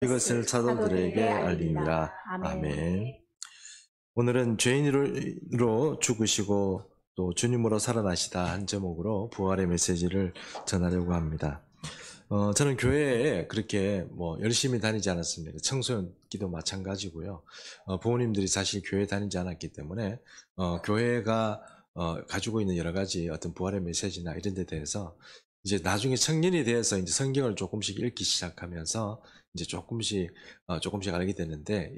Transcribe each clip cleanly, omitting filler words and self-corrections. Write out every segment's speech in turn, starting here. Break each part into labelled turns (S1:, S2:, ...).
S1: 이것을 사도들에게 알리니라. 아멘. 오늘은 죄인으로 죽으시고 또 주님으로 살아나시다 한 제목으로 부활의 메시지를 전하려고 합니다. 저는 교회에 그렇게 열심히 다니지 않았습니다. 청소년기도 마찬가지고요. 부모님들이 사실 교회 다니지 않았기 때문에 교회가 가지고 있는 여러 가지 어떤 부활의 메시지나 이런 데 대해서 이제 나중에 청년이 되어서 이제 성경을 조금씩 읽기 시작하면서 이제 조금씩 알게 되는데,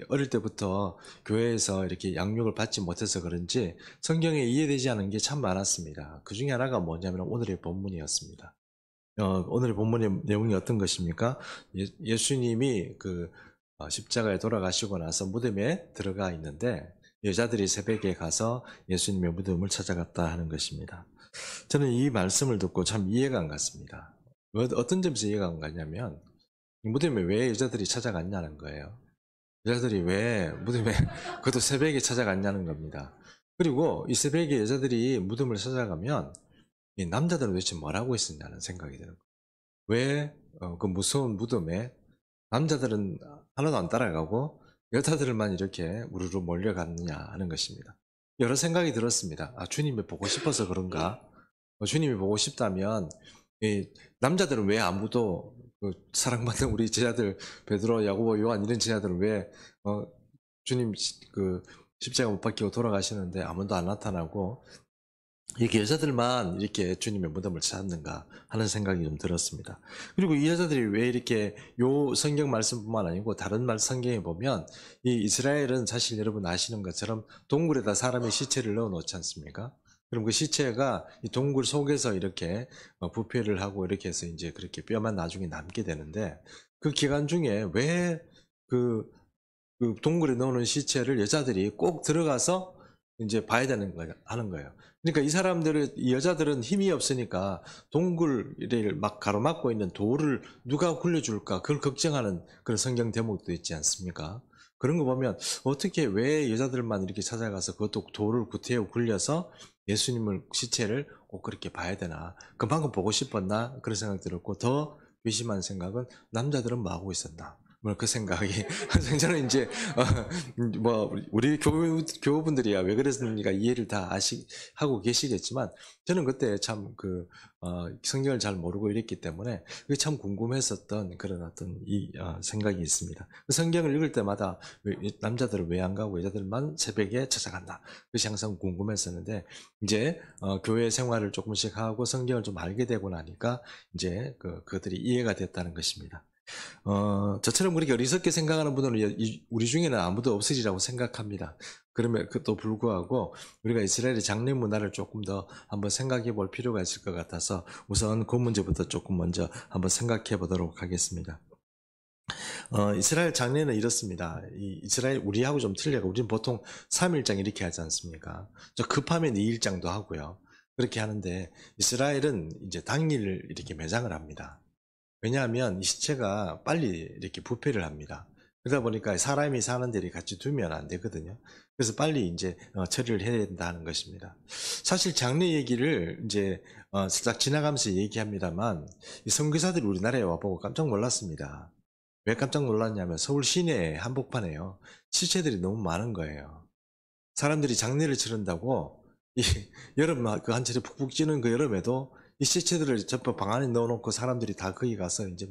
S1: 어릴 때부터 교회에서 이렇게 양육을 받지 못해서 그런지 성경에 이해되지 않은 게 참 많았습니다. 그 중에 하나가 뭐냐면 오늘의 본문이었습니다. 오늘의 본문의 내용이 어떤 것입니까? 예수님이 십자가에 돌아가시고 나서 무덤에 들어가 있는데 여자들이 새벽에 가서 예수님의 무덤을 찾아갔다 하는 것입니다. 저는 이 말씀을 듣고 참 이해가 안 갔습니다. 어떤 점에서 이해가 안 가냐면 무덤에 왜 여자들이 찾아갔냐는 거예요. 여자들이 왜 무덤에 그것도 새벽에 찾아갔냐는 겁니다. 그리고 이 새벽에 여자들이 무덤을 찾아가면 이 남자들은 도대체 뭘 하고 있었냐는 생각이 드는 거예요. 왜 그 무서운 무덤에 남자들은 하나도 안 따라가고 여자들만 이렇게 우르르 몰려갔느냐 하는 것입니다. 여러 생각이 들었습니다. 주님이 보고 싶어서 그런가? 주님이 보고 싶다면 이 남자들은 왜 아무도 사랑받는 우리 제자들 베드로, 야고보, 요한 이런 제자들은 왜 주님 십자가 못 박히고 돌아가시는데 아무도 안 나타나고 이렇게 여자들만 이렇게 주님의 무덤을 찾는가 하는 생각이 좀 들었습니다. 그리고 이 여자들이 왜 이렇게 요 성경 말씀뿐만 아니고 다른 성경에 보면 이 이스라엘은 사실 여러분 아시는 것처럼 동굴에다 사람의 시체를 넣어 놓지 않습니까? 그럼 그 시체가 이 동굴 속에서 이렇게 부패를 하고 이렇게 해서 이제 그렇게 뼈만 나중에 남게 되는데, 그 기간 중에 왜 그 동굴에 넣어놓은 시체를 여자들이 꼭 들어가서 이제 봐야 되는 거예요, 하는 거예요. 그러니까 이 여자들은 힘이 없으니까 동굴을 막 가로막고 있는 돌을 누가 굴려줄까, 그걸 걱정하는 그런 성경 대목도 있지 않습니까? 그런 거 보면 어떻게 왜 여자들만 이렇게 찾아가서 그것도 돌을 구태여 굴려서 예수님을 시체를 꼭 그렇게 봐야 되나, 그만큼 보고 싶었나, 그런 생각 들었고, 더 괘씸한 생각은 남자들은 뭐 하고 있었나, 그 생각이 저는 이제 우리 교우분들이야 왜 그랬습니까 이해를 다 하고 계시겠지만, 저는 그때 참 성경을 잘 모르고 이랬기 때문에 그게 참 궁금했었던 그런 어떤 생각이 있습니다. 성경을 읽을 때마다 남자들은 왜 안 가고 여자들만 새벽에 찾아간다, 그것이 항상 궁금했었는데, 이제 교회 생활을 조금씩 하고 성경을 좀 알게 되고 나니까 이제 그들이 이해가 됐다는 것입니다. 저처럼 그렇게 어리석게 생각하는 분들은 우리 중에는 아무도 없으리라고 생각합니다. 그러면 또 불구하고 우리가 이스라엘의 장례 문화를 조금 더 한번 생각해 볼 필요가 있을 것 같아서 우선 그 문제부터 조금 먼저 한번 생각해 보도록 하겠습니다. 이스라엘 장례는 이렇습니다. 이스라엘 우리하고 좀 틀려요. 우리는 보통 3일장 이렇게 하지 않습니까? 급하면 2일장도 하고요. 그렇게 하는데 이스라엘은 이제 당일 이렇게 매장을 합니다. 왜냐하면 이 시체가 빨리 이렇게 부패를 합니다. 그러다 보니까 사람이 사는 데를 같이 두면 안 되거든요. 그래서 빨리 이제 처리를 해야 된다는 것입니다. 사실 장례 얘기를 이제 살짝 지나가면서 얘기합니다만, 이 선교사들이 우리나라에 와보고 깜짝 놀랐습니다. 왜 깜짝 놀랐냐면 서울 시내 한복판에요, 시체들이 너무 많은 거예요. 사람들이 장례를 치른다고 이 여름 한철에 푹푹 찌는 그 여름에도 이 시체들을 전부 방 안에 넣어놓고 사람들이 다 거기 가서 이제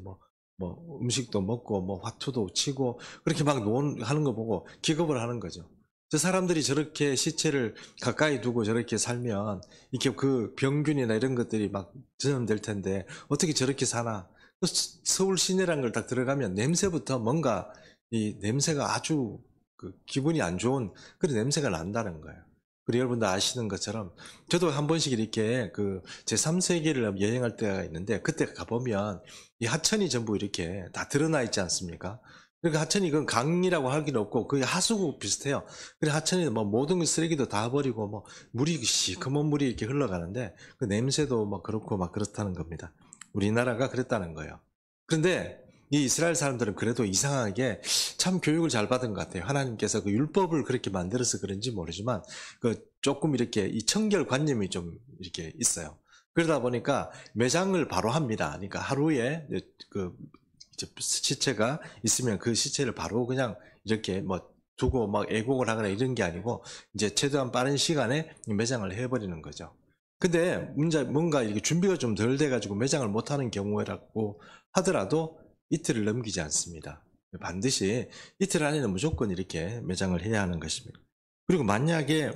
S1: 음식도 먹고 화투도 치고 그렇게 막 하는 거 보고 기겁을 하는 거죠. 저 사람들이 저렇게 시체를 가까이 두고 저렇게 살면 이렇게 그 병균이나 이런 것들이 막 전염될 텐데 어떻게 저렇게 사나. 서울 시내라는 걸 딱 들어가면 냄새부터 뭔가 이 냄새가 아주 기분이 안 좋은 그런 냄새가 난다는 거예요. 그리고 여러분도 아시는 것처럼 저도 한 번씩 이렇게 제 3세계를 여행할 때가 있는데, 그때 가보면 이 하천이 전부 이렇게 다 드러나 있지 않습니까? 그러니까 하천이 그건 강이라고 할 길은 없고 거의 하수구 비슷해요. 그래서 하천이 모든 쓰레기도 다 버리고 물이 시커먼 물이 이렇게 흘러가는데 그 냄새도 그렇고 그렇다는 겁니다. 우리나라가 그랬다는 거예요. 그런데 이 이스라엘 사람들은 그래도 이상하게 참 교육을 잘 받은 것 같아요. 하나님께서 그 율법을 그렇게 만들어서 그런지 모르지만 조금 이렇게 이 청결관념이 좀 이렇게 있어요. 그러다 보니까 매장을 바로 합니다. 그러니까 하루에 시체가 있으면 그 시체를 바로 그냥 이렇게 뭐 두고 막 애곡을 하거나 이런 게 아니고 이제 최대한 빠른 시간에 매장을 해버리는 거죠. 근데 뭔가 이렇게 준비가 좀 덜 돼가지고 매장을 못하는 경우라고 하더라도 이틀을 넘기지 않습니다. 반드시 이틀 안에는 무조건 이렇게 매장을 해야 하는 것입니다. 그리고 만약에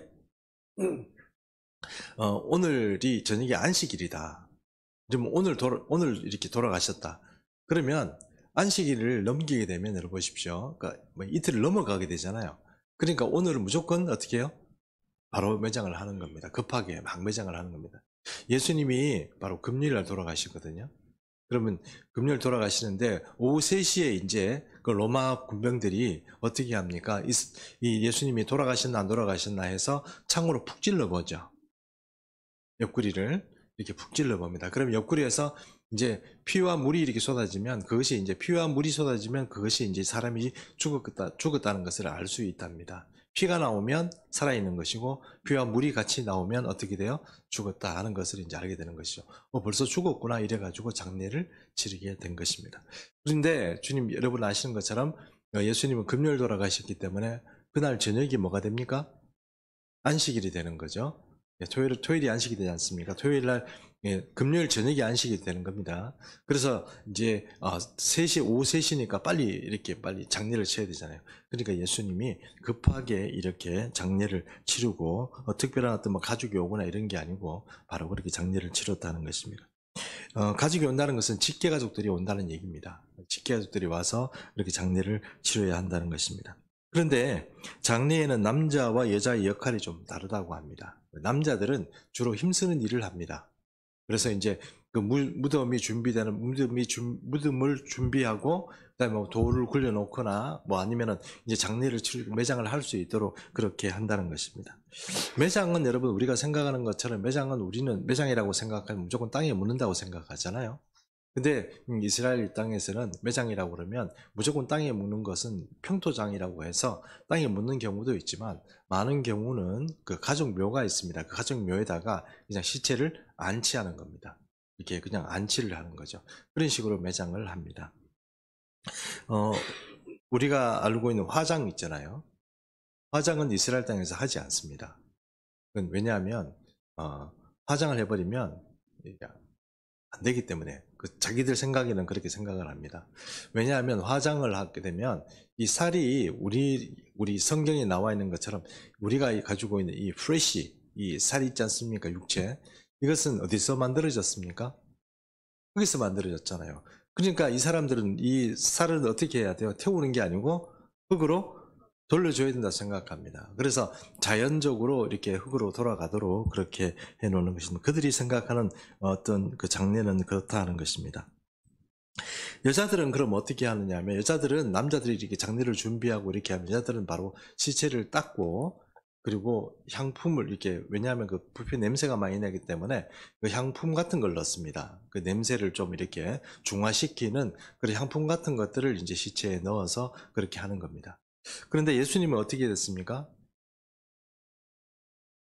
S1: 오늘이 저녁에 안식일이다. 그러면 오늘 이렇게 돌아가셨다. 그러면 안식일을 넘기게 되면 여러분 보십시오. 그러니까 뭐 이틀을 넘어가게 되잖아요. 그러니까 오늘은 무조건 어떻게 해요? 바로 매장을 하는 겁니다. 급하게 막 매장을 하는 겁니다. 예수님이 바로 금요일 날 돌아가시거든요. 그러면 금요일 돌아가시는데 오후 3시에 이제 그 로마 군병들이 어떻게 합니까? 이 예수님이 돌아가셨나 안 돌아가셨나 해서 창으로 푹 찔러보죠. 옆구리를 이렇게 푹 찔러봅니다. 그럼 옆구리에서 이제 피와 물이 이렇게 쏟아지면 그것이 이제 피와 물이 쏟아지면 그것이 이제 사람이 죽었다는 것을 알 수 있답니다. 피가 나오면 살아있는 것이고 피와 물이 같이 나오면 어떻게 돼요? 죽었다 하는 것을 이제 알게 되는 것이죠. 벌써 죽었구나 이래가지고 장례를 치르게 된 것입니다. 그런데 주님 여러분 아시는 것처럼 예수님은 금요일 돌아가셨기 때문에 그날 저녁이 뭐가 됩니까? 안식일이 되는 거죠. 토요일이 안식이 되지 않습니까? 토요일 날 금요일 저녁이 안식이 되는 겁니다. 그래서 이제 3시 오후 3시니까 빨리 장례를 쳐야 되잖아요. 그러니까 예수님이 급하게 이렇게 장례를 치르고 특별한 어떤 뭐 가족이 오거나 이런 게 아니고 바로 그렇게 장례를 치렀다는 것입니다. 가족이 온다는 것은 직계 가족들이 온다는 얘기입니다. 직계 가족들이 와서 이렇게 장례를 치러야 한다는 것입니다. 그런데 장례에는 남자와 여자의 역할이 좀 다르다고 합니다. 남자들은 주로 힘쓰는 일을 합니다. 그래서 이제 그 무덤이 준비되는 무덤을 준비하고 그다음에 뭐 돌을 굴려놓거나 뭐 아니면은 이제 장례를 치르고 매장을 할 수 있도록 그렇게 한다는 것입니다. 매장은 여러분 우리가 생각하는 것처럼 우리는 매장이라고 생각하면 무조건 땅에 묻는다고 생각하잖아요. 근데 이스라엘 땅에서는 매장이라고 그러면 무조건 땅에 묻는 것은 평토장이라고 해서 땅에 묻는 경우도 있지만 많은 경우는 그 가족묘가 있습니다. 그 가족묘에다가 그냥 시체를 안치하는 겁니다. 이렇게 그냥 안치를 하는 거죠. 그런 식으로 매장을 합니다. 우리가 알고 있는 화장 있잖아요. 화장은 이스라엘 땅에서 하지 않습니다. 왜냐하면 화장을 해버리면 안 되기 때문에 자기들 생각에는 그렇게 생각을 합니다. 왜냐하면 화장을 하게 되면 이 살이 우리 성경에 나와 있는 것처럼 우리가 가지고 있는 이 플래시, 이 살이 있지 않습니까? 육체. 이것은 어디서 만들어졌습니까? 거기서 만들어졌잖아요. 그러니까 이 사람들은 이 살을 어떻게 해야 돼요? 태우는 게 아니고 흙으로 돌려줘야 된다 생각합니다. 그래서 자연적으로 이렇게 흙으로 돌아가도록 그렇게 해놓는 것입니다. 그들이 생각하는 어떤 그 장례는 그렇다 하는 것입니다. 여자들은 그럼 어떻게 하느냐 하면 여자들은 남자들이 이렇게 장례를 준비하고 이렇게 하면 여자들은 바로 시체를 닦고 그리고 향품을 이렇게 왜냐하면 그 부패 냄새가 많이 나기 때문에 그 향품 같은 걸 넣습니다. 그 냄새를 좀 이렇게 중화시키는 그런 향품 같은 것들을 이제 시체에 넣어서 그렇게 하는 겁니다. 그런데 예수님은 어떻게 됐습니까?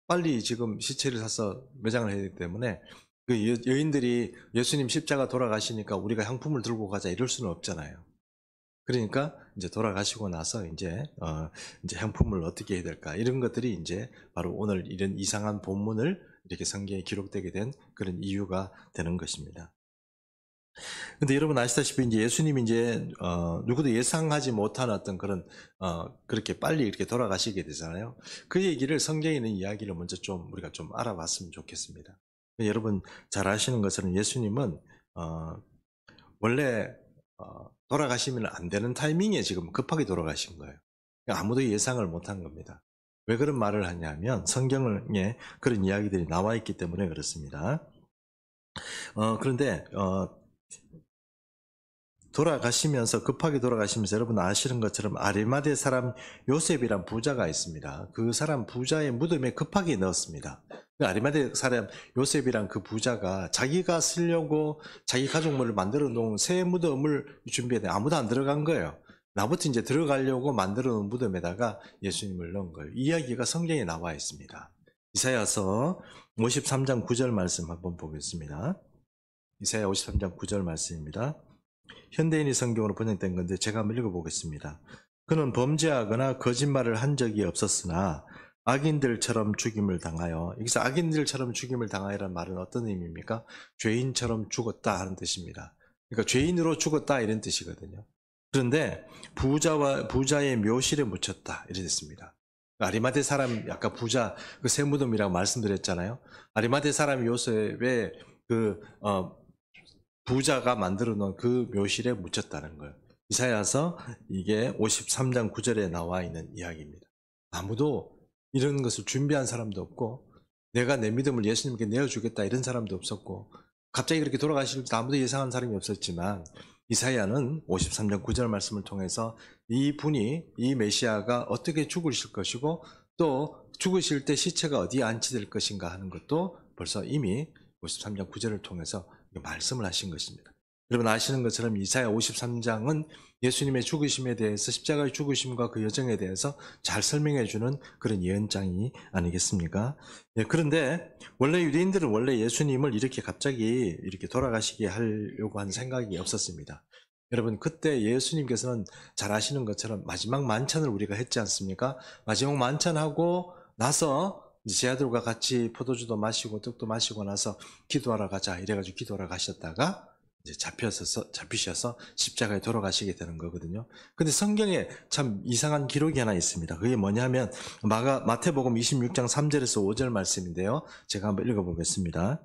S1: 빨리 지금 시체를 사서 매장을 해야 되기 때문에 그 여인들이 예수님 십자가 돌아가시니까 우리가 향품을 들고 가자 이럴 수는 없잖아요. 그러니까 이제 돌아가시고 나서 이제 향품을 어떻게 해야 될까 이런 것들이 이제 바로 오늘 이런 이상한 본문을 이렇게 성경에 기록되게 된 그런 이유가 되는 것입니다. 근데 여러분 아시다시피 이제 예수님이 이제 누구도 예상하지 못한 어떤 그런 그렇게 빨리 이렇게 돌아가시게 되잖아요. 그 얘기를 성경에 있는 이야기를 먼저 좀 우리가 좀 알아봤으면 좋겠습니다. 여러분 잘 아시는 것처럼 예수님은 원래 돌아가시면 안 되는 타이밍에 지금 급하게 돌아가신 거예요. 아무도 예상을 못한 겁니다. 왜 그런 말을 하냐면 성경에 그런 이야기들이 나와 있기 때문에 그렇습니다. 그런데 돌아가시면서 급하게 돌아가시면서 여러분 아시는 것처럼 아리마대 사람 요셉이란 부자가 있습니다. 그 사람 부자의 무덤에 급하게 넣었습니다. 그 아리마대 사람 요셉이란 그 부자가 자기가 쓰려고 자기 가족물을 만들어 놓은 새 무덤을 준비했는데 아무도 안 들어간 거예요. 나부터 이제 들어가려고 만들어 놓은 무덤에다가 예수님을 넣은 거예요. 이야기가 성경에 나와 있습니다. 이사야서 53장 9절 말씀 한번 보겠습니다. 이사야 53장 9절 말씀입니다. 현대인이 성경으로 번역된 건데 제가 한번 읽어보겠습니다. 그는 범죄하거나 거짓말을 한 적이 없었으나 악인들처럼 죽임을 당하여, 여기서 악인들처럼 죽임을 당하여라는 말은 어떤 의미입니까? 죄인처럼 죽었다 하는 뜻입니다. 그러니까 죄인으로 죽었다 이런 뜻이거든요. 그런데 부자의 묘실에 묻혔다 이래 됐습니다. 아리마대 사람, 아까 부자 그 세무덤이라고 말씀드렸잖아요. 아리마대 사람 요셉의 부자가 만들어 놓은 그 묘실에 묻혔다는 거예요. 이사야서 이게 53장 9절에 나와 있는 이야기입니다. 아무도 이런 것을 준비한 사람도 없고, 내가 내 믿음을 예수님께 내어주겠다 이런 사람도 없었고, 갑자기 그렇게 돌아가실 때 아무도 예상한 사람이 없었지만, 이사야는 53장 9절 말씀을 통해서 이 메시아가 어떻게 죽으실 것이고, 또 죽으실 때 시체가 어디에 안치될 것인가 하는 것도 벌써 이미 53장 9절을 통해서 말씀을 하신 것입니다. 여러분 아시는 것처럼 이사야 53장은 예수님의 죽으심에 대해서, 십자가의 죽으심과 그 여정에 대해서 잘 설명해 주는 그런 예언장이 아니겠습니까? 예, 그런데 원래 유대인들은 원래 예수님을 이렇게 갑자기 이렇게 돌아가시게 하려고 한 생각이 없었습니다. 여러분 그때 예수님께서는 잘 아시는 것처럼 마지막 만찬을 우리가 했지 않습니까? 마지막 만찬하고 나서 제 아들과 같이 포도주도 마시고 떡도 마시고 나서 기도하러 가자 이래가지고 기도하러 가셨다가 이제 잡히셔서 십자가에 돌아가시게 되는 거거든요. 근데 성경에 참 이상한 기록이 하나 있습니다. 그게 뭐냐면 마태복음 26장 3절에서 5절 말씀인데요. 제가 한번 읽어보겠습니다.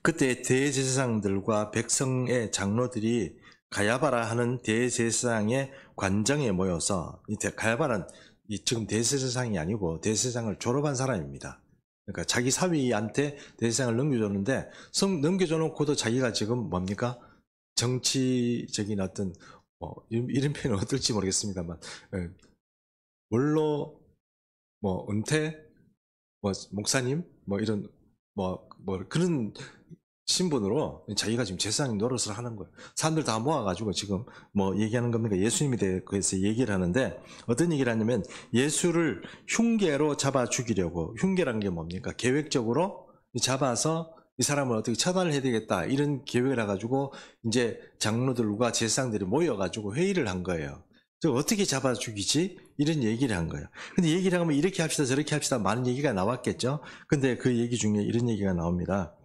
S1: 그때 대제사장들과 백성의 장로들이 가야바라 하는 대제사장의 관정에 모여서, 가야바는 지금 대제사장이 아니고 대제사장을 졸업한 사람입니다. 그러니까 자기 사위한테 대제사장을 넘겨줬는데 넘겨줘놓고도 자기가 지금 뭡니까? 정치적인 어떤 이런 표현은 어떨지 모르겠습니다만 원로 은퇴 목사님 이런 그런 신분으로 자기가 지금 제사장 노릇을 하는 거예요. 사람들 다 모아가지고 지금 얘기하는 겁니까? 예수님에 대해서 얘기를 하는데 어떤 얘기를 하냐면 예수를 흉계로 잡아 죽이려고, 흉계라는 게 뭡니까? 계획적으로 잡아서 이 사람을 어떻게 처단을 해야 되겠다 이런 계획을 해가지고 이제 장로들과 제사장들이 모여가지고 회의를 한 거예요. 어떻게 잡아 죽이지? 이런 얘기를 한 거예요. 근데 얘기를 하면 이렇게 합시다 저렇게 합시다 많은 얘기가 나왔겠죠. 근데 그 얘기 중에 이런 얘기가 나옵니다.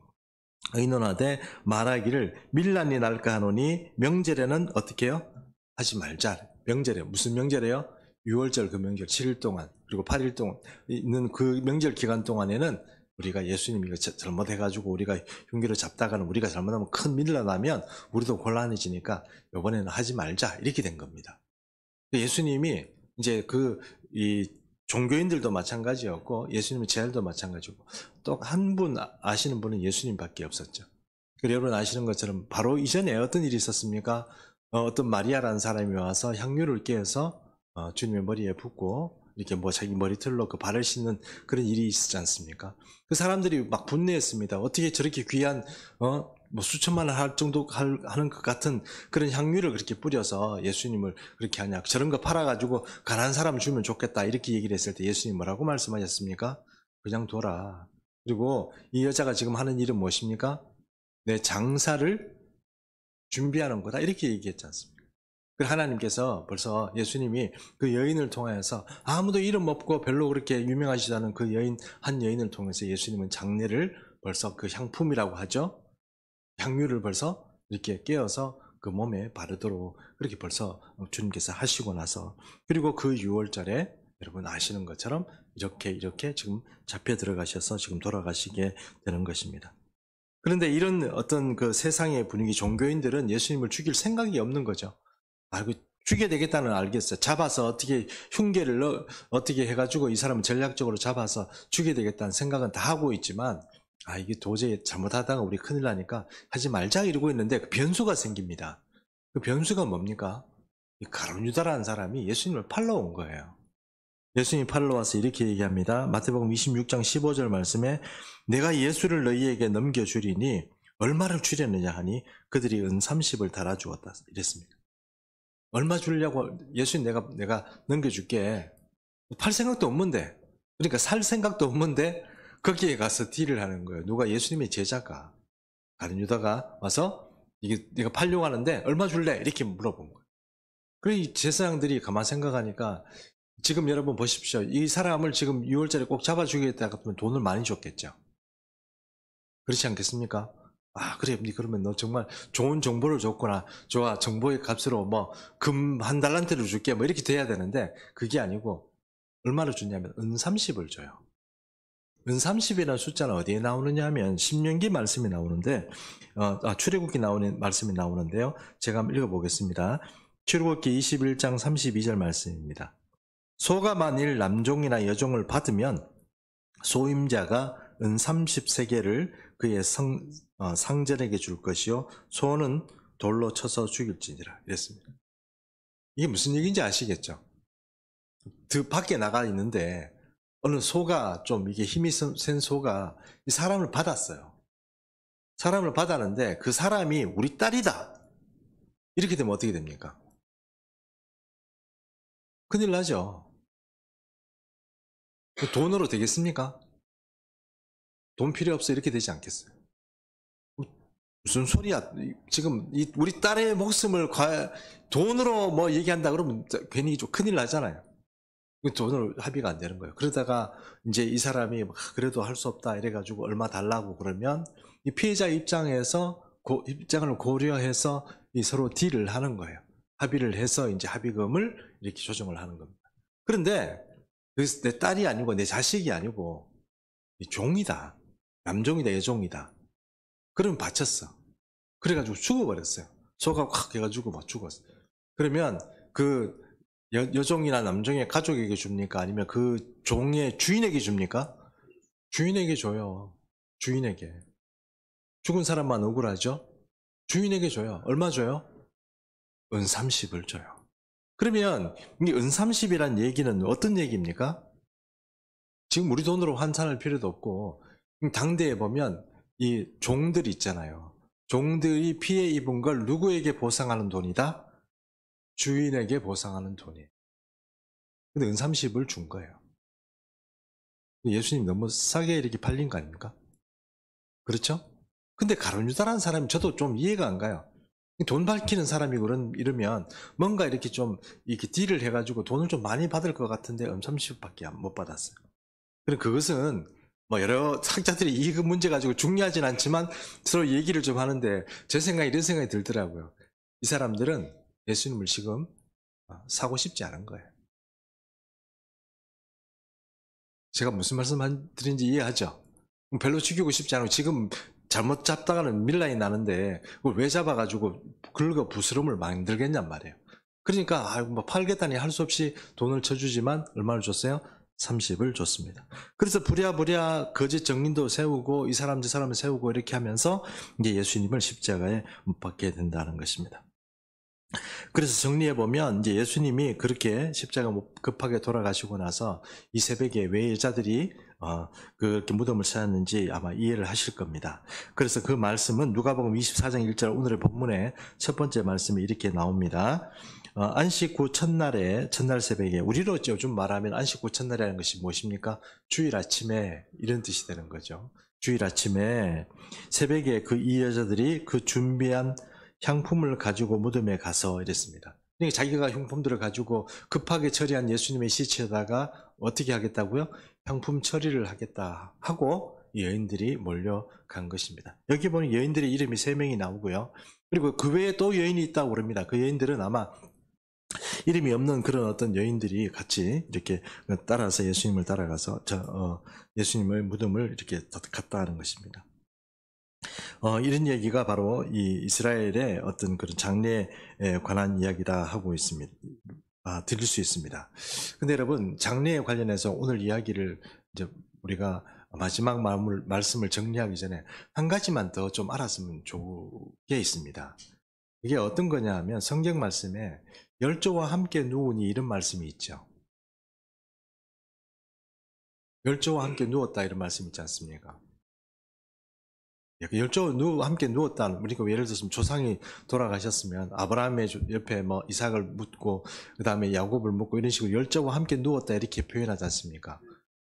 S1: 의논하되 말하기를 밀란이 날까 하노니 명절에는 어떻게 해요? 하지 말자. 명절에 무슨 명절이에요? 6월절 그 명절 7일 동안 그리고 8일 동안 있는 그 명절 기간 동안에는 우리가 예수님이 잘못해가지고 우리가 흉기로 잡다가는 우리가 잘못하면 큰 밀란 나면 우리도 곤란해지니까 이번에는 하지 말자 이렇게 된 겁니다. 예수님이 이제 종교인들도 마찬가지였고 예수님의 제자들도 마찬가지고 또 한 분 아시는 분은 예수님밖에 없었죠. 그리고 여러분 아시는 것처럼 바로 이전에 어떤 일이 있었습니까? 어떤 마리아라는 사람이 와서 향유를 깨어서 주님의 머리에 붓고 이렇게 자기 머리털로 그 발을 씻는 그런 일이 있었지 않습니까? 그 사람들이 막 분노했습니다. 어떻게 저렇게 귀한 수천만 원 할 정도 하는 것 같은 그런 향유를 그렇게 뿌려서 예수님을 그렇게 하냐. 저런 거 팔아가지고 가난한 사람 주면 좋겠다. 이렇게 얘기를 했을 때 예수님 뭐라고 말씀하셨습니까? 그냥 둬라. 그리고 이 여자가 지금 하는 일은 무엇입니까? 내 장사를 준비하는 거다. 이렇게 얘기했지 않습니까? 하나님께서 벌써 예수님이 그 여인을 통해서 아무도 이름 없고 별로 그렇게 유명하지도 않은 그 한 여인을 통해서 예수님은 장례를 벌써 그 향품이라고 하죠. 향유를 벌써 이렇게 깨어서 그 몸에 바르도록 그렇게 벌써 주님께서 하시고 나서 그리고 그 6월절에 여러분 아시는 것처럼 이렇게 지금 잡혀 들어가셔서 지금 돌아가시게 되는 것입니다. 그런데 이런 어떤 그 세상의 분위기, 종교인들은 예수님을 죽일 생각이 없는 거죠. 죽여야 되겠다는 알겠어요. 잡아서 어떻게 흉계를 어떻게 해가지고 이 사람을 전략적으로 잡아서 죽여야 되겠다는 생각은 다 하고 있지만 이게 도저히 잘못하다가 우리 큰일 나니까 하지 말자 이러고 있는데 그 변수가 생깁니다. 그 변수가 뭡니까? 이 가룟 유다라는 사람이 예수님을 팔러 온 거예요. 예수님이 팔러 와서 이렇게 얘기합니다. 마태복음 26장 15절 말씀에 내가 예수를 너희에게 넘겨주리니 얼마를 주려느냐 하니 그들이 은 30을 달아주었다 이랬습니다. 얼마 주려고? 예수님 내가 넘겨줄게. 팔 생각도 없는데, 그러니까 살 생각도 없는데 거기에 가서 딜을 하는 거예요. 누가? 예수님의 제자가, 가룟 유다가 와서 이게 내가 팔려고 하는데 얼마 줄래? 이렇게 물어본 거예요. 그래, 이 제사장들이 가만 생각하니까 지금 여러분 보십시오. 이 사람을 지금 6월절에 꼭 잡아주겠다 같으면 돈을 많이 줬겠죠. 그렇지 않겠습니까? 아, 그래, 그러면 너 정말 좋은 정보를 줬구나. 좋아, 정보의 값으로 뭐, 금 한 달란트를 줄게. 뭐, 이렇게 돼야 되는데, 그게 아니고, 얼마를 주냐면, 은 30을 줘요. 은 30이라는 숫자는 어디에 나오느냐 하면, 신명기 말씀이 나오는데, 출애굽기 나오는 말씀이 나오는데요. 제가 한번 읽어보겠습니다. 출애굽기 21장 32절 말씀입니다. 소가 만일 남종이나 여종을 받으면, 소임자가 은 30세겔을 그의 상전에게 줄 것이요 소는 돌로 쳐서 죽일지니라 이랬습니다. 이게 무슨 얘기인지 아시겠죠? 밖에 나가 있는데 어느 소가 좀 이게 힘이 센 소가 이 사람을 받았어요. 사람을 받았는데 그 사람이 우리 딸이다. 이렇게 되면 어떻게 됩니까? 큰일 나죠. 돈으로 되겠습니까? 돈 필요 없어 이렇게 되지 않겠어요? 무슨 소리야? 지금 우리 딸의 목숨을 돈으로 뭐 얘기한다 그러면 괜히 좀 큰일 나잖아요. 돈으로 합의가 안 되는 거예요. 그러다가 이제 이 사람이 그래도 할 수 없다 이래가지고 얼마 달라고 그러면 이 피해자 입장에서 입장을 고려해서 이 서로 딜을 하는 거예요. 합의를 해서 이제 합의금을 이렇게 조정을 하는 겁니다. 그런데 내 딸이 아니고 내 자식이 아니고 종이다. 남종이다, 여종이다. 그러면 바쳤어. 그래가지고 죽어버렸어요. 소가 확 해가지고 막 죽었어요. 그러면 그 여종이나 남종의 가족에게 줍니까? 아니면 그 종의 주인에게 줍니까? 주인에게 줘요. 주인에게. 죽은 사람만 억울하죠? 주인에게 줘요. 얼마 줘요? 은 30을 줘요. 그러면 이 은 30이란 얘기는 어떤 얘기입니까? 지금 우리 돈으로 환산할 필요도 없고 당대에 보면 이 종들이 있잖아요. 종들이 피해 입은 걸 누구에게 보상하는 돈이다? 주인에게 보상하는 돈이에요. 근데 은 30을 준 거예요. 예수님 너무 싸게 이렇게 팔린 거 아닙니까? 그렇죠? 근데 가룟유다라는 사람이 저도 좀 이해가 안 가요. 돈 밝히는 사람이 이러면 뭔가 이렇게 좀 이렇게 딜을 해가지고 돈을 좀 많이 받을 것 같은데 은 30밖에 못 받았어요. 그럼 그것은 뭐 여러 학자들이 이 문제 가지고 중요하진 않지만 서로 얘기를 좀 하는데 제 생각에 이런 생각이 들더라고요. 이 사람들은 예수님을 지금 사고 싶지 않은 거예요. 제가 무슨 말씀 드린지 이해하죠? 별로 죽이고 싶지 않고 지금 잘못 잡다가는 밀라이 나는데 그걸 왜 잡아가지고 긁어 부스럼을 만들겠냔 말이에요. 그러니까 뭐 팔겠다니 할 수 없이 돈을 쳐주지만 얼마를 줬어요? 30을 줬습니다. 그래서 부랴부랴 거짓 정인도 세우고 이 사람 저 사람을 세우고 이렇게 하면서 이제 예수님을 십자가에 못 박게 된다는 것입니다. 그래서 정리해보면 이제 예수님이 그렇게 십자가 급하게 돌아가시고 나서 이 새벽에 왜 여자들이 그렇게 무덤을 찾았는지 아마 이해를 하실 겁니다. 그래서 그 말씀은 누가복음 24장 1절 오늘의 본문의 첫 번째 말씀이 이렇게 나옵니다. 안식 후 첫날 새벽에 우리로 요즘 말하면 안식 후 첫날이라는 것이 무엇입니까? 주일 아침에 이런 뜻이 되는 거죠. 주일 아침에 새벽에 이 여자들이 그 준비한 향품을 가지고 무덤에 가서 이랬습니다. 그러니까 자기가 향품들을 가지고 급하게 처리한 예수님의 시체에다가 어떻게 하겠다고요? 향품 처리를 하겠다 하고 여인들이 몰려간 것입니다. 여기 보면 여인들의 이름이 3명이 나오고요. 그리고 그 외에 또 여인이 있다고 그럽니다. 그 여인들은 아마 이름이 없는 그런 어떤 여인들이 같이 이렇게 따라서 예수님을 따라가서 예수님의 무덤을 이렇게 갔다 하는 것입니다. 이런 얘기가 바로 이 이스라엘의 어떤 그런 장례에 관한 이야기다 하고 있습니다. 들을 수 있습니다. 근데 여러분, 장례에 관련해서 오늘 이야기를 이제 우리가 마지막 말씀을 정리하기 전에 한 가지만 더 좀 알았으면 좋은 게 있습니다. 이게 어떤 거냐 하면 성경 말씀에 열조와 함께 누우니 이런 말씀이 있죠. 열조와 함께 누웠다 이런 말씀 있지 않습니까? 열조와 함께 누웠다. 우리가 예를 들어서 조상이 돌아가셨으면 아브라함의 옆에 뭐 이삭을 묻고 그 다음에 야곱을 묻고 이런 식으로 열조와 함께 누웠다 이렇게 표현하지 않습니까?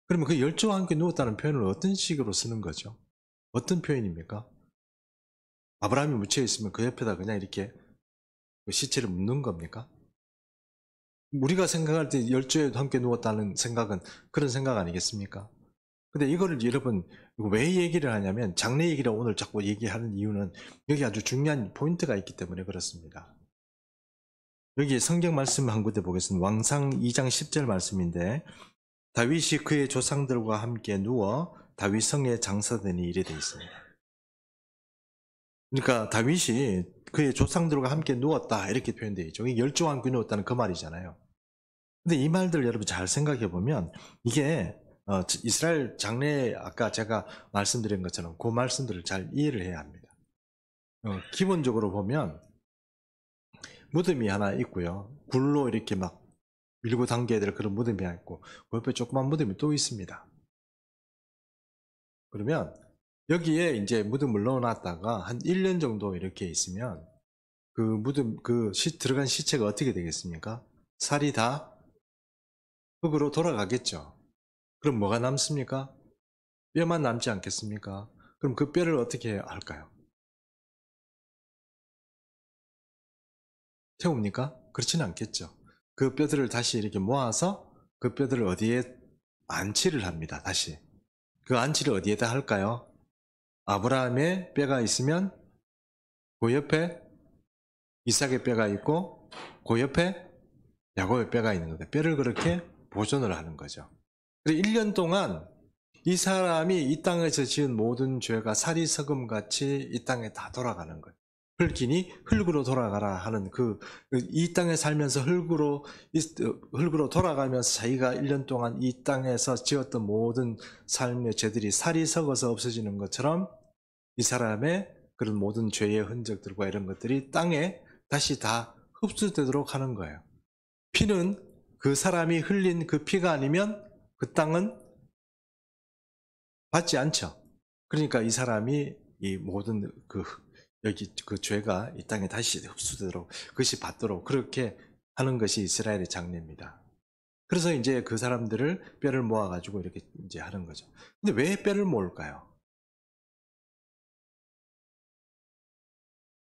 S1: 그러면 그 열조와 함께 누웠다는 표현을 어떤 식으로 쓰는 거죠? 어떤 표현입니까? 아브라함이 묻혀 있으면 그 옆에다 그냥 이렇게 그 시체를 묻는 겁니까? 우리가 생각할 때 열조에도 함께 누웠다는 생각은 그런 생각 아니겠습니까? 근데 이거를 여러분 왜 얘기를 하냐면 장래 얘기를 오늘 자꾸 얘기하는 이유는 여기 아주 중요한 포인트가 있기 때문에 그렇습니다. 여기 성경 말씀 한 군데 보겠습니다. 왕상 2장 10절 말씀인데 다윗이 그의 조상들과 함께 누워 다윗 성에 장사되니 이래 되어 있습니다. 그러니까 다윗이 그의 조상들과 함께 누웠다 이렇게 표현되어 있죠. 열조와 함께 누웠다는 그 말이잖아요. 근데 이 말들 여러분 잘 생각해 보면 이게 이스라엘 장래에 아까 제가 말씀드린 것처럼 그 말씀들을 잘 이해를 해야 합니다. 기본적으로 보면 무덤이 하나 있고요. 굴로 이렇게 막 밀고 당겨야 될 그런 무덤이 하나 있고 그 옆에 조그만 무덤이 또 있습니다. 그러면 여기에 이제 무덤을 넣어놨다가 한 1년 정도 이렇게 있으면 그 무덤 들어간 시체가 어떻게 되겠습니까? 살이 다 흙으로 돌아가겠죠. 그럼 뭐가 남습니까? 뼈만 남지 않겠습니까? 그럼 그 뼈를 어떻게 할까요? 태웁니까? 그렇지는 않겠죠. 그 뼈들을 다시 이렇게 모아서 그 뼈들을 어디에 안치를 합니다. 다시. 그 안치를 어디에다 할까요? 아브라함의 뼈가 있으면 그 옆에 이삭의 뼈가 있고 그 옆에 야곱의 뼈가 있는 거예요. 뼈를 그렇게 보존을 하는 거죠. 그리고 1년 동안 이 사람이 이 땅에서 지은 모든 죄가 사리석음같이 이 땅에 다 돌아가는 거예요. 흙이니 흙으로 돌아가라 하는 이 땅에 살면서 흙으로 돌아가면서 자기가 1년 동안 이 땅에서 지었던 모든 삶의 죄들이 살이 썩어서 없어지는 것처럼 이 사람의 그런 모든 죄의 흔적들과 이런 것들이 땅에 다시 다 흡수되도록 하는 거예요. 피는 그 사람이 흘린 그 피가 아니면 그 땅은 받지 않죠. 그러니까 이 사람이 이 모든 여기 그 죄가 이 땅에 다시 흡수되도록 그것이 받도록 그렇게 하는 것이 이스라엘의 장례입니다. 그래서 이제 그 사람들을 뼈를 모아가지고 이렇게 이제 하는 거죠. 근데 왜 뼈를 모을까요?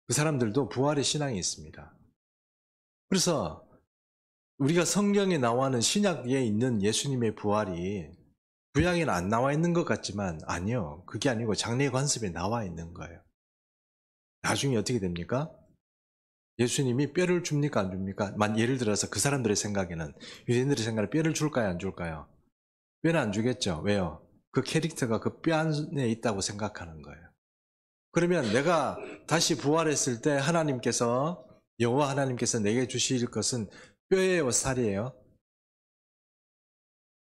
S1: 그 사람들도 부활의 신앙이 있습니다. 그래서 우리가 성경에 나와 있는 신약에 있는 예수님의 부활이 구약에는 안 나와 있는 것 같지만 아니요. 그게 아니고 장례 관습에 나와 있는 거예요. 나중에 어떻게 됩니까? 예수님이 뼈를 줍니까 안 줍니까? 예를 들어서 그 사람들의 생각에는 유대인들의 생각에 뼈를 줄까요 안 줄까요? 뼈는 안 주겠죠. 왜요? 그 캐릭터가 그 뼈 안에 있다고 생각하는 거예요. 그러면 내가 다시 부활했을 때 하나님께서 여호와 하나님께서 내게 주실 것은 뼈예요 살이에요?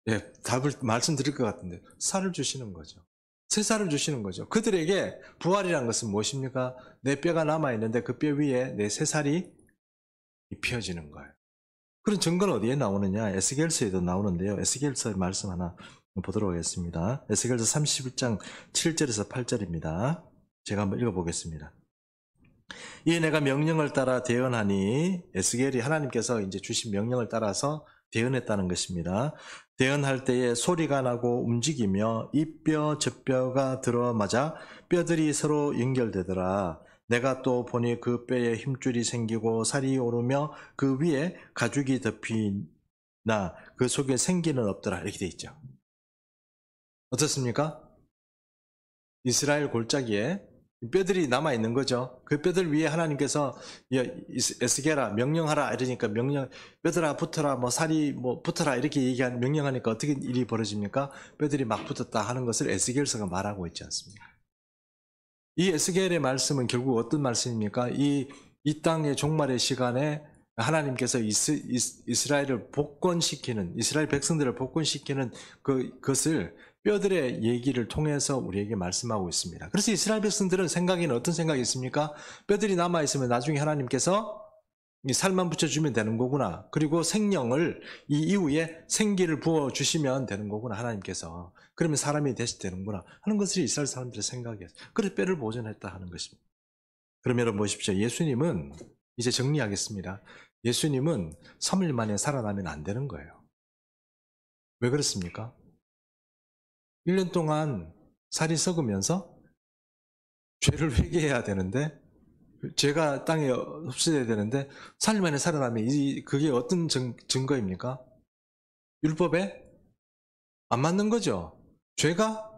S1: 예, 답을 말씀드릴 것 같은데 살을 주시는 거죠. 새 살을 주시는 거죠. 그들에게 부활이란 것은 무엇입니까? 내 뼈가 남아있는데 그 뼈 위에 내 새 살이 입혀지는 거예요. 그런 증거는 어디에 나오느냐? 에스겔서에도 나오는데요. 에스겔서의 말씀 하나 보도록 하겠습니다. 에스겔서 31장 7절에서 8절입니다. 제가 한번 읽어보겠습니다. 이에 내가 명령을 따라 대언하니 에스겔이 하나님께서 이제 주신 명령을 따라서 대언했다는 것입니다. 대언할 때에 소리가 나고 움직이며 이 뼈 저 뼈가 들어맞아 뼈들이 서로 연결되더라. 내가 또 보니 그 뼈에 힘줄이 생기고 살이 오르며 그 위에 가죽이 덮이나 그 속에 생기는 없더라. 이렇게 돼 있죠. 어떻습니까? 이스라엘 골짜기에 뼈들이 남아있는 거죠. 그 뼈들 위에 하나님께서 에스겔아 명령하라 이러니까 뼈들아 붙어라 살이 붙어라 이렇게 명령하니까 어떻게 일이 벌어집니까? 뼈들이 막 붙었다 하는 것을 에스겔서가 말하고 있지 않습니까? 이 에스겔의 말씀은 결국 어떤 말씀입니까? 이 땅의 종말의 시간에 하나님께서 이스라엘을 복권시키는 이스라엘 백성들을 복권시키는 그것을 뼈들의 얘기를 통해서 우리에게 말씀하고 있습니다. 그래서 이스라엘 백성들은 생각에는 어떤 생각이 있습니까? 뼈들이 남아있으면 나중에 하나님께서 살만 붙여주면 되는 거구나. 그리고 생명을 이 이후에 생기를 부어주시면 되는 거구나. 하나님께서. 그러면 사람이 다시 되는구나 하는 것이 이스라엘 사람들의 생각이었어요. 그래서 뼈를 보존했다 하는 것입니다. 그럼 여러분 보십시오. 예수님은 이제 정리하겠습니다. 예수님은 3일 만에 살아나면 안 되는 거예요. 왜 그렇습니까? 1년 동안 살이 썩으면서 죄를 회개해야 되는데 죄가 땅에 흡수돼야 되는데 3일 만에 살아나면 그게 어떤 증거입니까? 율법에 안 맞는 거죠. 죄가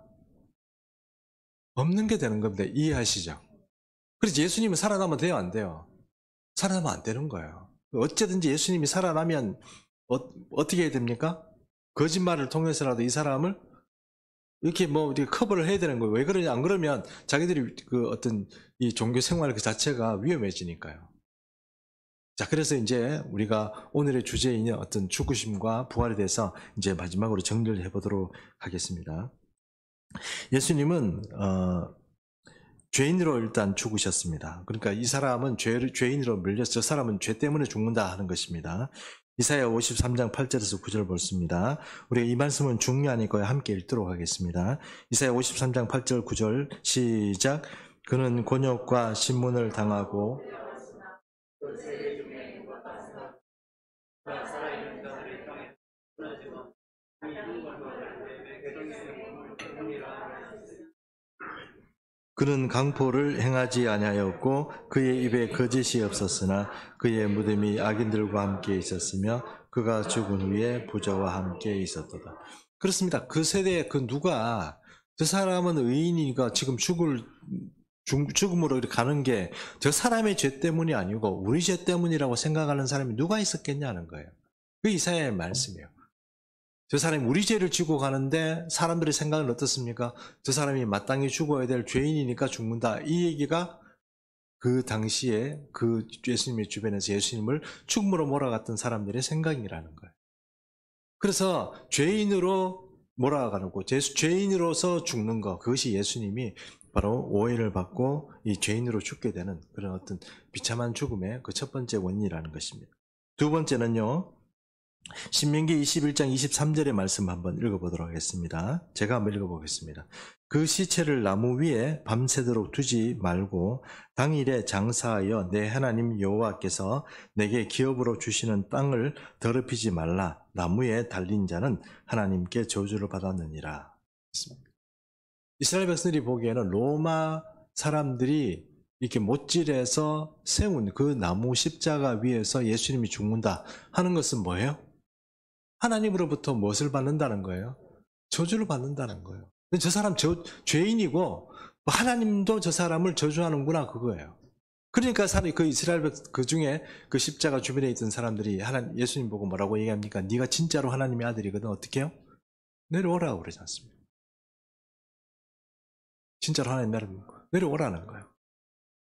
S1: 없는 게 되는 겁니다. 이해하시죠? 그래서 예수님은 살아나면 돼요, 안 돼요? 살아나면 안 되는 거예요. 어쨌든지 예수님이 살아나면 어떻게 해야 됩니까? 거짓말을 통해서라도 이 사람을 이렇게 이렇게 커버를 해야 되는 거예요. 왜 그러냐? 안 그러면 자기들이 그 어떤 이 종교 생활 그 자체가 위험해지니까요. 자, 그래서 이제 우리가 오늘의 주제인 어떤 죽으심과 부활에 대해서 이제 마지막으로 정리를 해보도록 하겠습니다. 예수님은 죄인으로 일단 죽으셨습니다. 그러니까 이 사람은 죄인으로 밀려서 저 사람은 죄 때문에 죽는다 하는 것입니다. 이사야 53장 8절에서 9절 보겠습니다. 우리가 이 말씀은 중요하니까 함께 읽도록 하겠습니다. 이사야 53장 8절 9절 시작. 그는 곤욕과 신문을 당하고 그는 강포를 행하지 아니하였고 그의 입에 거짓이 없었으나 그의 무덤이 악인들과 함께 있었으며 그가 죽은 후에 부자와 함께 있었도다. 그렇습니다. 그 세대에 누가 저 사람은 의인이니까 지금 죽음으로 가는 게 저 사람의 죄 때문이 아니고 우리 죄 때문이라고 생각하는 사람이 누가 있었겠냐는 거예요. 그 이사야의 말씀이에요. 저 사람이 우리 죄를 지고 가는데 사람들의 생각은 어떻습니까? 저 사람이 마땅히 죽어야 될 죄인이니까 죽는다. 이 얘기가 그 당시에 그 예수님의 주변에서 예수님을 죽음으로 몰아갔던 사람들의 생각이라는 거예요. 그래서 죄인으로 몰아가는 거, 죄인으로서 죽는 거, 그것이 예수님이 바로 오해를 받고 이 죄인으로 죽게 되는 그런 어떤 비참한 죽음의 그 첫 번째 원인이라는 것입니다. 두 번째는요, 신명기 21장 23절의 말씀 한번 읽어보도록 하겠습니다. 제가 한번 읽어보겠습니다. 그 시체를 나무 위에 밤새도록 두지 말고 당일에 장사하여 내 하나님 여호와께서 내게 기업으로 주시는 땅을 더럽히지 말라. 나무에 달린 자는 하나님께 저주를 받았느니라. 이스라엘 백성들이 보기에는 로마 사람들이 이렇게 못질해서 세운 그 나무 십자가 위에서 예수님이 죽는다 하는 것은 뭐예요? 하나님으로부터 무엇을 받는다는 거예요? 저주를 받는다는 거예요. 저 사람 죄인이고 하나님도 저 사람을 저주하는구나 그거예요. 그러니까 그 이스라엘 그 중에 그 십자가 주변에 있던 사람들이 예수님 보고 뭐라고 얘기합니까? 네가 진짜로 하나님의 아들이거든 어떻게 해요? 내려오라고 그러지 않습니까? 진짜로 하나님의 아들이면 내려오라는 거예요.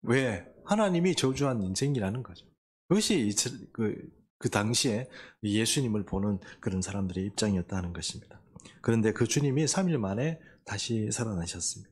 S1: 왜? 하나님이 저주한 인생이라는 거죠. 그것이 그 당시에 예수님을 보는 그런 사람들의 입장이었다는 것입니다. 그런데 그 주님이 3일 만에 다시 살아나셨습니다.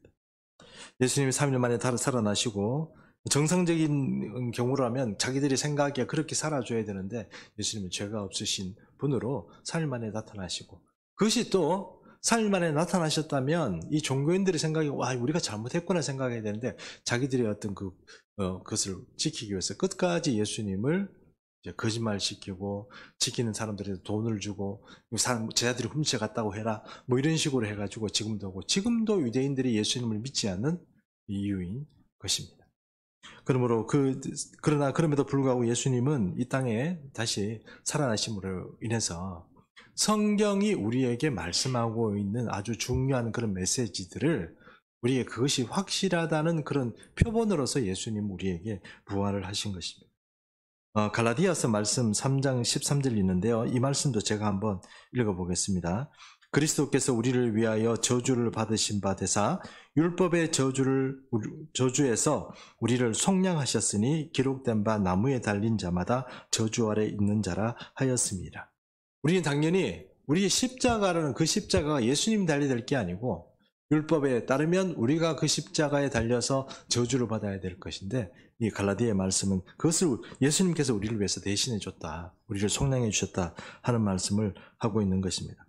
S1: 예수님이 3일 만에 살아나시고 정상적인 경우라면 자기들이 생각하기에 그렇게 살아줘야 되는데 예수님은 죄가 없으신 분으로 3일 만에 나타나시고 그것이 또 3일 만에 나타나셨다면 이 종교인들의 생각이 와 우리가 잘못했구나 생각해야 되는데 자기들의 어떤 그것을 지키기 위해서 끝까지 예수님을 이제 거짓말 시키고 지키는 사람들한테 돈을 주고 제자들이 훔쳐갔다고 해라 뭐 이런 식으로 해가지고 지금도 유대인들이 예수님을 믿지 않는 이유인 것입니다. 그러나 그럼에도 불구하고 예수님은 이 땅에 다시 살아나심으로 인해서 성경이 우리에게 말씀하고 있는 아주 중요한 그런 메시지들을 우리에게 그것이 확실하다는 그런 표본으로서 예수님 우리에게 부활을 하신 것입니다. 갈라디아서 말씀 3장 13절 있는데요. 이 말씀도 제가 한번 읽어보겠습니다. 그리스도께서 우리를 위하여 저주를 받으신 바 되사 율법의 저주에서 우리를 속량하셨으니 기록된 바 나무에 달린 자마다 저주 아래 있는 자라 하였습니다. 우리는 당연히 우리의 십자가라는 그 십자가가 예수님이 달려야 될 게 아니고 율법에 따르면 우리가 그 십자가에 달려서 저주를 받아야 될 것인데 이 갈라디아의 말씀은 그것을 예수님께서 우리를 위해서 대신해 줬다. 우리를 속량해 주셨다 하는 말씀을 하고 있는 것입니다.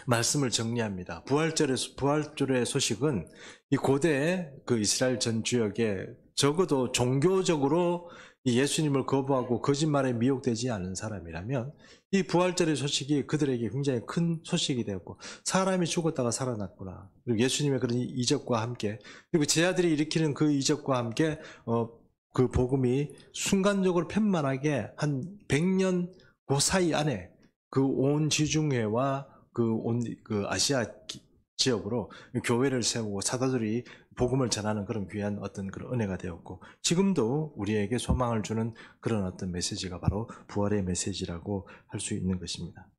S1: 말씀을 정리합니다. 부활절의 소식은 이 고대 그 이스라엘 전 지역에 적어도 종교적으로 이 예수님을 거부하고 거짓말에 미혹되지 않은 사람이라면 이 부활절의 소식이 그들에게 굉장히 큰 소식이 되었고 사람이 죽었다가 살아났구나. 그리고 예수님의 그런 이적과 함께 그리고 제자들이 일으키는 그 이적과 함께 그 복음이 순간적으로 편만하게 한 100년 그 사이 안에 그 온 지중해와 그 아시아 지역으로 교회를 세우고 사도들이 복음을 전하는 그런 귀한 어떤 그런 은혜가 되었고, 지금도 우리에게 소망을 주는 그런 어떤 메시지가 바로 부활의 메시지라고 할 수 있는 것입니다.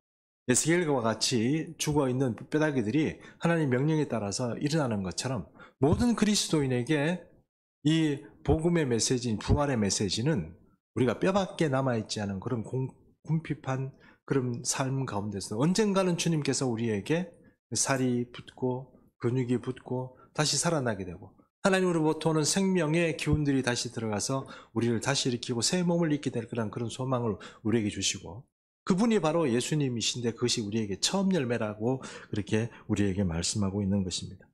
S1: 에스겔과 같이 죽어있는 뼈다귀들이 하나님의 명령에 따라서 일어나는 것처럼 모든 그리스도인에게 이 복음의 메시지인 부활의 메시지는 우리가 뼈밖에 남아있지 않은 그런 궁핍한 그런 삶 가운데서 언젠가는 주님께서 우리에게 살이 붙고 근육이 붙고 다시 살아나게 되고 하나님으로부터 오는 생명의 기운들이 다시 들어가서 우리를 다시 일으키고 새 몸을 입게 될 거란 그런 소망을 우리에게 주시고, 그분이 바로 예수님이신데 그것이 우리에게 처음 열매라고 그렇게 우리에게 말씀하고 있는 것입니다.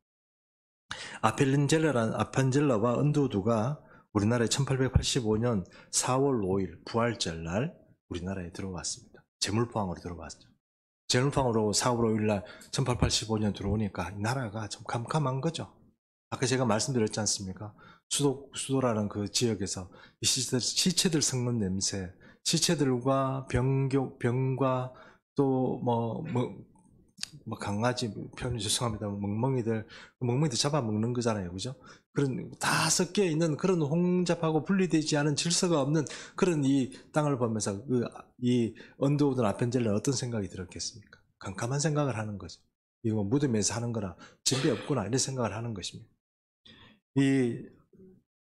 S1: 아펜젤러와 은도두가 우리나라에 1885년 4월 5일 부활절날 우리나라에 들어왔습니다. 제물포항으로 들어왔죠. 제물포항으로 4월 5일날 1885년 들어오니까 이 나라가 좀 캄캄한 거죠. 아까 제가 말씀드렸지 않습니까? 수도라는 그 지역에서 이 시체들 썩는 냄새, 시체들과 병과 또 강아지 표현이 죄송합니다. 멍멍이들 잡아먹는 거잖아요, 그죠? 그런 다 섞여 있는 그런 혼잡하고 분리되지 않은 질서가 없는 그런 이 땅을 보면서 이 언더우드 아펜젤러는 어떤 생각이 들었겠습니까? 깜깜한 생각을 하는 거죠. 이거 무덤에서 하는 거라 진배 없구나 이런 생각을 하는 것입니다. 이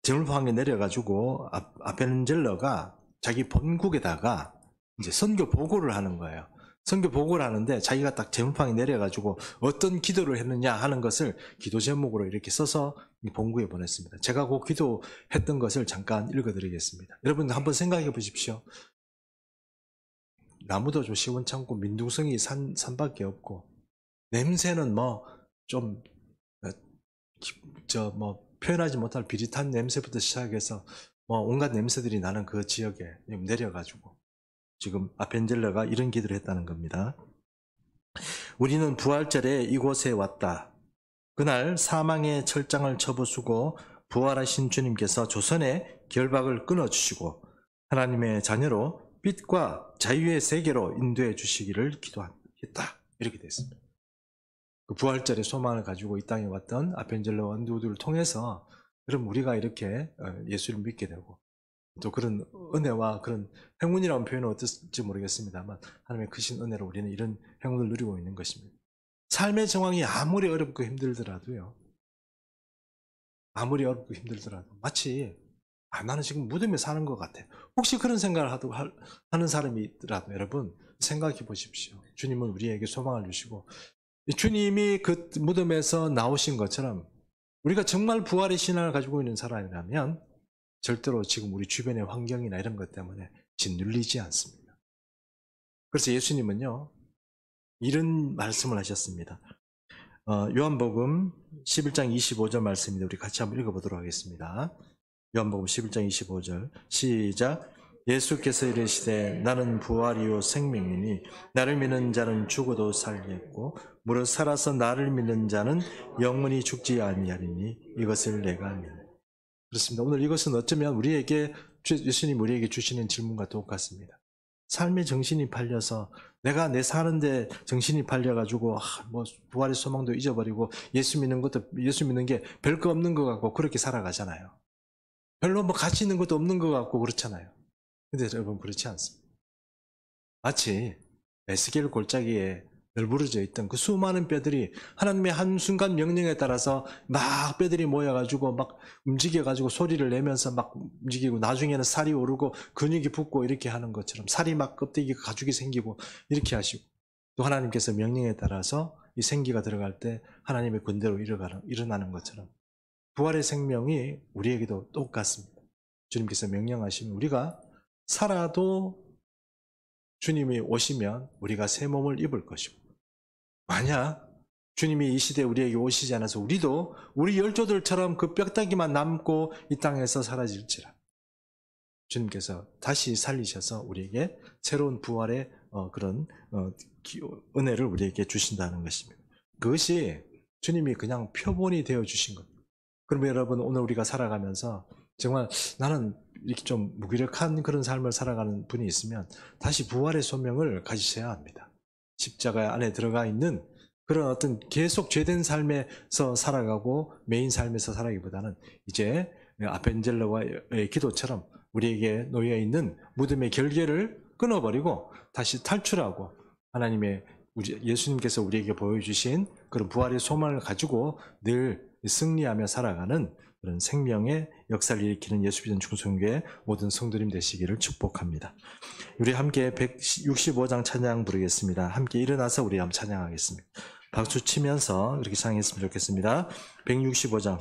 S1: 제물포항에 내려가지고 아펜젤러가 자기 본국에다가 이제 선교 보고를 하는 거예요. 선교 보고를 하는데 자기가 딱 제물포항에 내려가지고 어떤 기도를 했느냐 하는 것을 기도 제목으로 이렇게 써서 본국에 보냈습니다. 제가 그 기도했던 것을 잠깐 읽어드리겠습니다. 여러분 한번 생각해 보십시오. 나무도 좀 시원찮고 민둥성이 산밖에 없고 냄새는 표현하지 못할 비릿한 냄새부터 시작해서 온갖 냄새들이 나는 그 지역에 내려가지고 지금 아펜젤러가 이런 기도를 했다는 겁니다. 우리는 부활절에 이곳에 왔다. 그날 사망의 철장을 쳐부수고 부활하신 주님께서 조선의 결박을 끊어주시고 하나님의 자녀로 빛과 자유의 세계로 인도해 주시기를 기도했다. 이렇게 됐습니다. 그 부활절의 소망을 가지고 이 땅에 왔던 아펜젤러와 언두우드를 통해서 그럼 우리가 이렇게 예수를 믿게 되고 또 그런 은혜와 그런 행운이라는 표현은 어떨지 모르겠습니다만 하나님의 크신 은혜로 우리는 이런 행운을 누리고 있는 것입니다. 삶의 정황이 아무리 어렵고 힘들더라도요. 마치 나는 지금 무덤에 사는 것 같아. 혹시 그런 생각을 하는 사람이 있더라도 여러분 생각해 보십시오. 주님은 우리에게 소망을 주시고 주님이 그 무덤에서 나오신 것처럼 우리가 정말 부활의 신앙을 가지고 있는 사람이라면 절대로 지금 우리 주변의 환경이나 이런 것 때문에 짓눌리지 않습니다. 그래서 예수님은요 이런 말씀을 하셨습니다. 요한복음 11장 25절 말씀입니다. 우리 같이 한번 읽어보도록 하겠습니다. 요한복음 11장 25절 시작. 예수께서 이르시되 나는 부활이요 생명이니 나를 믿는 자는 죽어도 살겠고 무릇 살아서 나를 믿는 자는 영원히 죽지 아니하리니 이것을 내가 믿노라. 그렇습니다. 오늘 이것은 어쩌면 예수님 우리에게 주시는 질문과 똑같습니다. 삶의 정신이 팔려서 내가 내 사는데 정신이 팔려가지고 부활의 소망도 잊어버리고 예수 믿는 게 별거 없는 것 같고 그렇게 살아가잖아요. 별로 가치 있는 것도 없는 것 같고 그렇잖아요. 근데 여러분 그렇지 않습니다. 마치 에스겔 골짜기에 널브러져 있던 그 수많은 뼈들이 하나님의 한순간 명령에 따라서 막 뼈들이 모여가지고 막 움직여가지고 소리를 내면서 막 움직이고 나중에는 살이 오르고 근육이 붙고 이렇게 하는 것처럼 살이 막 껍데기 가죽이 생기고 이렇게 하시고 또 하나님께서 명령에 따라서 이 생기가 들어갈 때 하나님의 군대로 일어나는 것처럼 부활의 생명이 우리에게도 똑같습니다. 주님께서 명령하시면 우리가 살아도 주님이 오시면 우리가 새 몸을 입을 것이고 만약 주님이 이 시대에 우리에게 오시지 않아서 우리도 우리 열조들처럼 그 뼈다귀만 남고 이 땅에서 사라질지라 주님께서 다시 살리셔서 우리에게 새로운 부활의 그런 은혜를 우리에게 주신다는 것입니다. 그것이 주님이 그냥 표본이 되어 주신 것. 그러면 여러분 오늘 우리가 살아가면서 정말 나는 이렇게 좀 무기력한 그런 삶을 살아가는 분이 있으면 다시 부활의 소명을 가지셔야 합니다. 십자가 안에 들어가 있는 그런 어떤 계속 죄된 삶에서 살아가고 메인 삶에서 살아가기보다는 이제 아펜젤러와의 기도처럼 우리에게 놓여 있는 무덤의 결계를 끊어버리고 다시 탈출하고 하나님의 예수님께서 우리에게 보여주신 그런 부활의 소망을 가지고 늘 승리하며 살아가는 그런 생명의 역사를 일으키는 예수비전 중성교회 모든 성도님 되시기를 축복합니다. 우리 함께 165장 찬양 부르겠습니다. 함께 일어나서 우리 한번 찬양하겠습니다. 박수 치면서 이렇게 찬양했으면 좋겠습니다. 165장